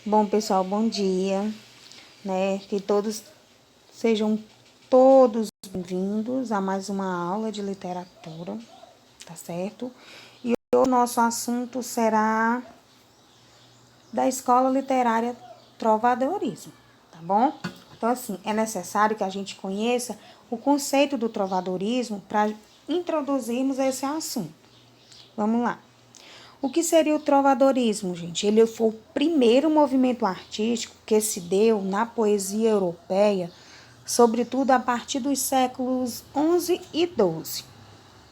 Bom, pessoal, bom dia, né? Que todos sejam todos bem-vindos a mais uma aula de literatura, tá certo? E o nosso assunto será da Escola Literária Trovadorismo, tá bom? Então, assim, é necessário que a gente conheça o conceito do trovadorismo para introduzirmos esse assunto. Vamos lá. O que seria o trovadorismo, gente? Ele foi o primeiro movimento artístico que se deu na poesia europeia, sobretudo a partir dos séculos XI e XII,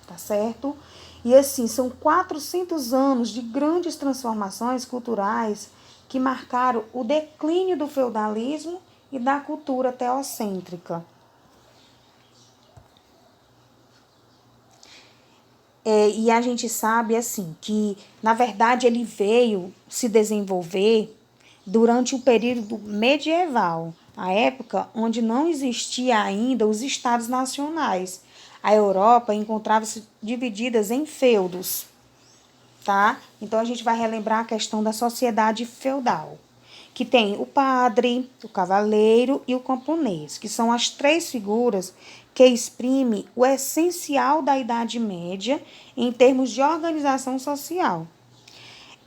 tá certo? E assim, são 400 anos de grandes transformações culturais que marcaram o declínio do feudalismo e da cultura teocêntrica. E a gente sabe, assim, que, na verdade, ele veio se desenvolver durante o período medieval, a época onde não existia ainda os estados nacionais. A Europa encontrava-se dividida em feudos, tá? Então, a gente vai relembrar a questão da sociedade feudal, que tem o padre, o cavaleiro e o camponês, que são as três figuras que exprimem o essencial da Idade Média em termos de organização social.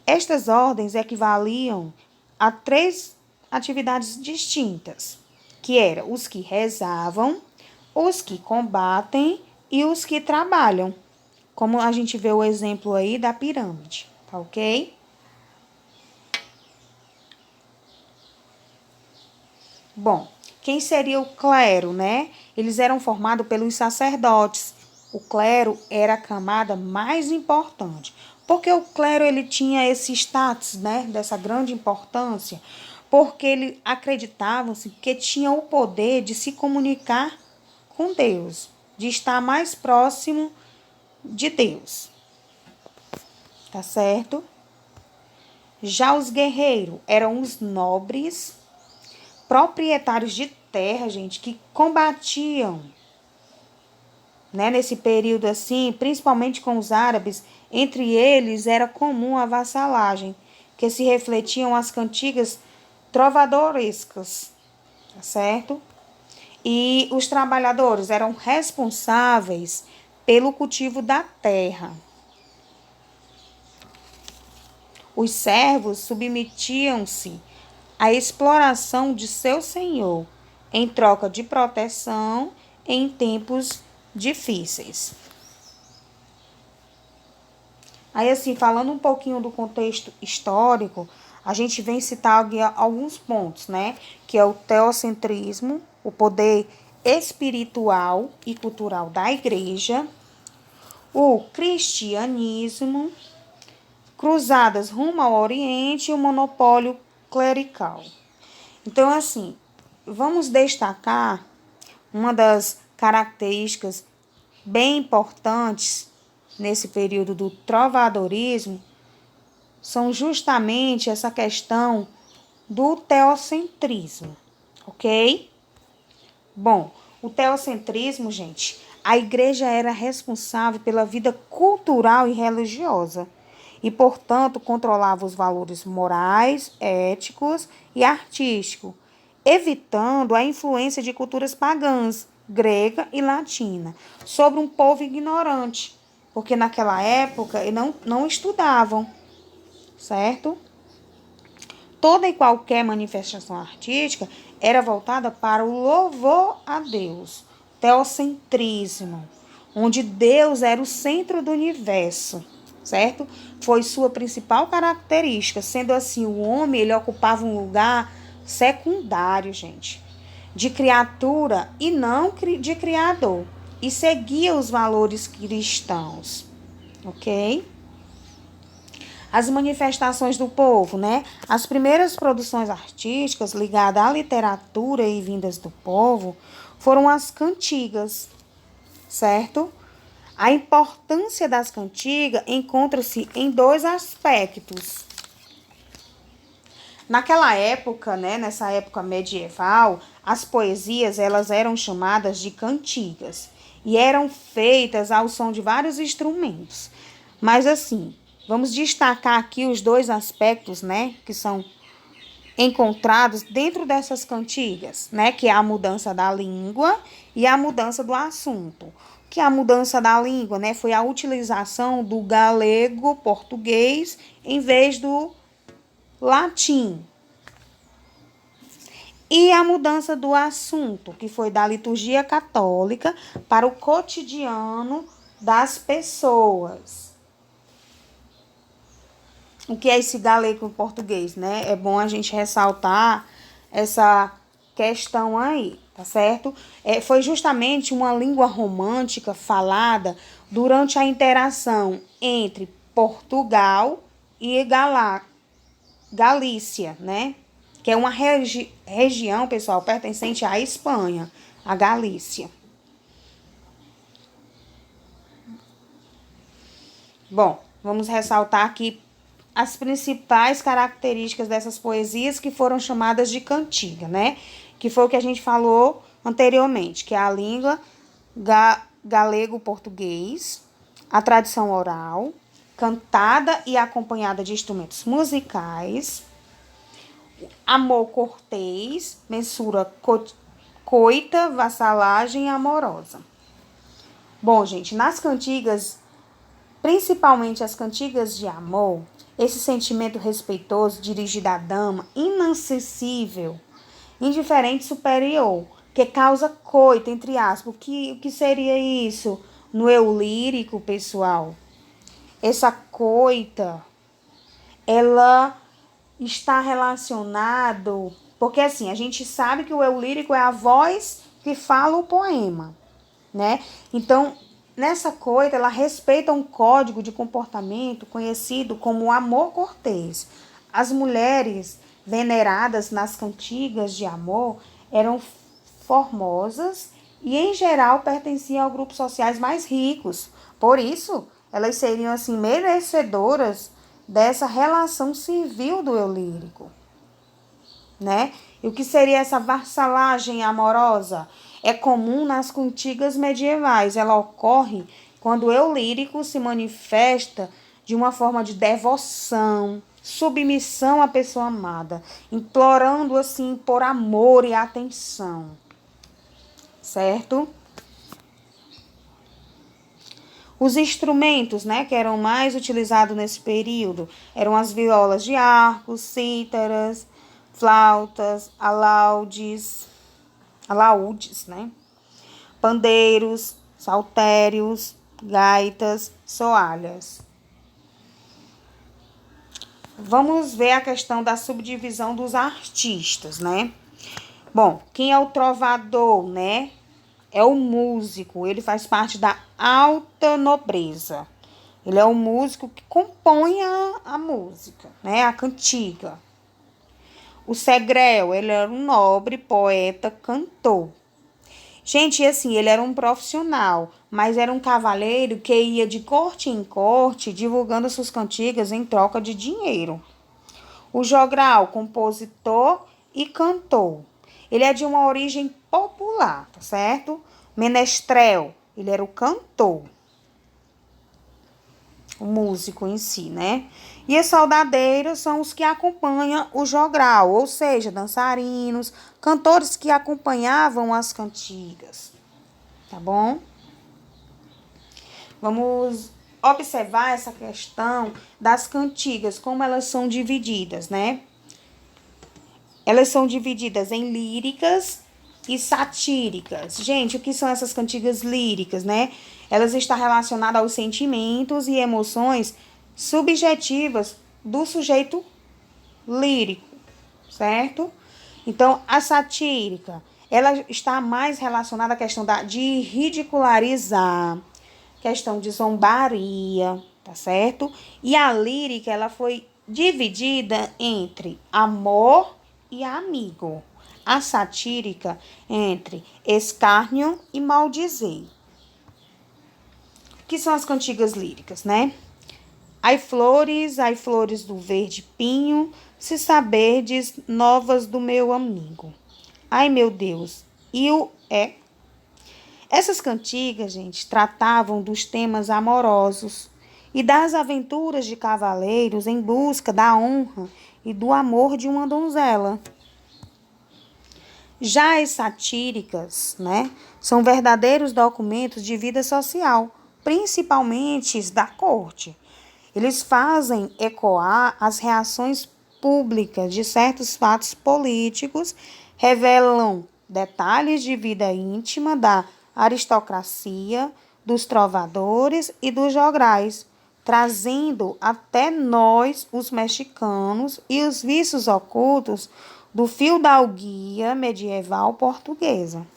Estas ordens equivaliam a três atividades distintas, que eram os que rezavam, os que combatem e os que trabalham, como a gente vê o exemplo aí da pirâmide, tá ok? Bom, quem seria o clero, né? Eles eram formados pelos sacerdotes. O clero era a camada mais importante. Porque o clero ele tinha esse status, né, dessa grande importância, porque ele acreditavam-se que tinha o poder de se comunicar com Deus, de estar mais próximo de Deus. Tá certo? Já os guerreiros eram os nobres proprietários de terra, gente, que combatiam, né, nesse período assim, principalmente com os árabes. Entre eles era comum a vassalagem, que se refletiam as cantigas trovadorescas, tá certo? E os trabalhadores eram responsáveis pelo cultivo da terra. Os servos submetiam-se à exploração de seu senhor, em troca de proteção em tempos difíceis. Aí, assim, falando um pouquinho do contexto histórico, a gente vem citar alguns pontos, né? Que é o teocentrismo, o poder espiritual e cultural da igreja, o cristianismo, cruzadas rumo ao Oriente e o monopólio clerical. Então, assim, vamos destacar uma das características bem importantes nesse período do trovadorismo, são justamente essa questão do teocentrismo, ok? Bom, o teocentrismo, gente, a igreja era responsável pela vida cultural e religiosa e, portanto, controlava os valores morais, éticos e artísticos, evitando a influência de culturas pagãs, grega e latina, sobre um povo ignorante, porque naquela época não estudavam, certo? Toda e qualquer manifestação artística era voltada para o louvor a Deus, teocentrismo, onde Deus era o centro do universo, certo? Foi sua principal característica, sendo assim, o homem ele ocupava um lugar secundário, gente, de criatura e não de criador, e seguia os valores cristãos, ok? As manifestações do povo, né? As primeiras produções artísticas ligadas à literatura e vindas do povo foram as cantigas, certo? A importância das cantigas encontra-se em dois aspectos. Naquela época, né, nessa época medieval, as poesias elas eram chamadas de cantigas e eram feitas ao som de vários instrumentos. Mas assim, vamos destacar aqui os dois aspectos, né, que são encontrados dentro dessas cantigas, né? Que é a mudança da língua e a mudança do assunto. Que é a mudança da língua, né? Foi a utilização do galego português em vez do latim. E a mudança do assunto, que foi da liturgia católica para o cotidiano das pessoas. O que é esse galego português, né? É bom a gente ressaltar essa questão aí, tá certo? Foi justamente uma língua romântica falada durante a interação entre Portugal e Galícia, né? Que é uma região, pessoal, pertencente à Espanha, a Galícia. Bom, vamos ressaltar aqui as principais características dessas poesias que foram chamadas de cantiga, né? Que foi o que a gente falou anteriormente, que é a língua galego-português, a tradição oral, cantada e acompanhada de instrumentos musicais, amor cortês, mensura coita, vassalagem amorosa. Bom, gente, nas cantigas, principalmente as cantigas de amor, esse sentimento respeitoso dirigido à dama, inacessível, indiferente superior, que causa coito, entre aspas. O que seria isso no eu lírico, pessoal? Essa coita, ela está relacionado, porque assim, a gente sabe que o eu lírico é a voz que fala o poema, né? Então, nessa coita, ela respeita um código de comportamento conhecido como o amor cortês. As mulheres veneradas nas cantigas de amor eram formosas e, em geral, pertenciam a grupos sociais mais ricos. Por isso, elas seriam, assim, merecedoras dessa relação civil do eu lírico, né? E o que seria essa vassalagem amorosa? É comum nas cantigas medievais. Ela ocorre quando o eu lírico se manifesta de uma forma de devoção, submissão à pessoa amada, implorando assim por amor e atenção, certo? Os instrumentos, né, que eram mais utilizados nesse período eram as violas de arco, cítaras, flautas, alaúdes, né? Pandeiros, saltérios, gaitas, soalhas. Vamos ver a questão da subdivisão dos artistas, né? Bom, quem é o trovador, né? É o músico, ele faz parte da alta nobreza. Ele é o músico que compõe a música, né? A cantiga. O segrel, ele era um nobre, poeta, cantor. Gente, assim, ele era um profissional, mas era um cavaleiro que ia de corte em corte divulgando suas cantigas em troca de dinheiro. O jogral, compositor e cantor. Ele é de uma origem popular, tá certo? Menestrel, ele era o cantor, o músico em si, né? E as saudadeiras são os que acompanham o jogral, ou seja, dançarinos, cantores que acompanhavam as cantigas, tá bom? Vamos observar essa questão das cantigas, como elas são divididas, né? Elas são divididas em líricas e satíricas. Gente, o que são essas cantigas líricas, né? Elas estão relacionadas aos sentimentos e emoções subjetivas do sujeito lírico, certo? Então, a satírica, ela está mais relacionada à questão de ridicularizar, questão de zombaria, tá certo? E a lírica, ela foi dividida entre amor e amigo. A satírica entre escárnio e maldizer. Que são as cantigas líricas, né? Ai flores do verde pinho, se saberdes novas do meu amigo. Ai, meu Deus, e o é. Essas cantigas, gente, tratavam dos temas amorosos e das aventuras de cavaleiros em busca da honra e do amor de uma donzela. Já as satíricas, né, são verdadeiros documentos de vida social, principalmente os da corte. Eles fazem ecoar as reações públicas de certos fatos políticos, revelam detalhes de vida íntima da aristocracia, dos trovadores e dos jograis, trazendo até nós, os mexicanos, e os vícios ocultos do fidalguia medieval portuguesa.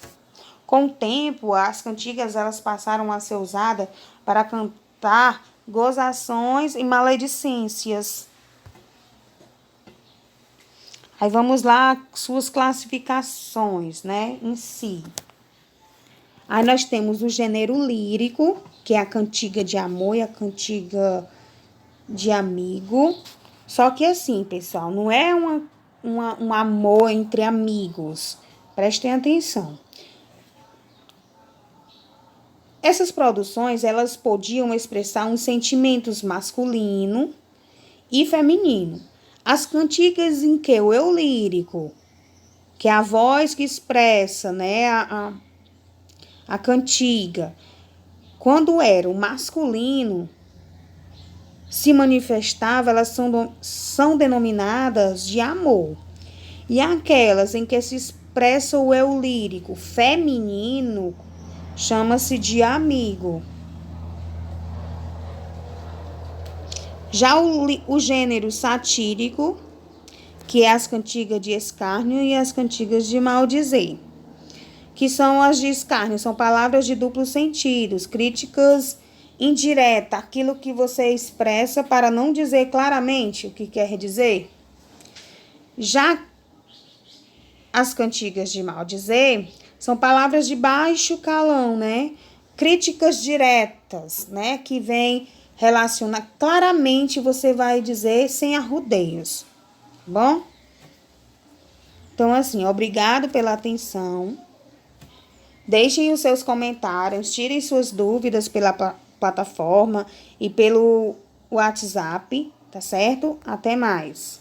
Com o tempo, as cantigas elas passaram a ser usadas para cantar gozações e maledicências. Aí vamos lá, suas classificações, né, em si. Aí nós temos o gênero lírico, que é a cantiga de amor e a cantiga de amigo. Só que assim, pessoal, não é um amor entre amigos. Prestem atenção. Essas produções, elas podiam expressar uns sentimentos masculino e feminino. As cantigas em que o eu lírico, que é a voz que expressa, né, a cantiga, quando era o masculino, se manifestava, elas são denominadas de amor. E aquelas em que se expressa o eu lírico feminino, chama-se de amigo. Já o gênero satírico, que é as cantigas de escárnio e as cantigas de maldizer, que são as de escárnio, são palavras de duplos sentidos, críticas indiretas, aquilo que você expressa para não dizer claramente o que quer dizer. Já as cantigas de maldizer são palavras de baixo calão, né? Críticas diretas, né? Que vem relacionar claramente, você vai dizer sem arrudeios, tá bom? Então, assim, obrigado pela atenção. Deixem os seus comentários, tirem suas dúvidas pela plataforma e pelo WhatsApp, tá certo? Até mais.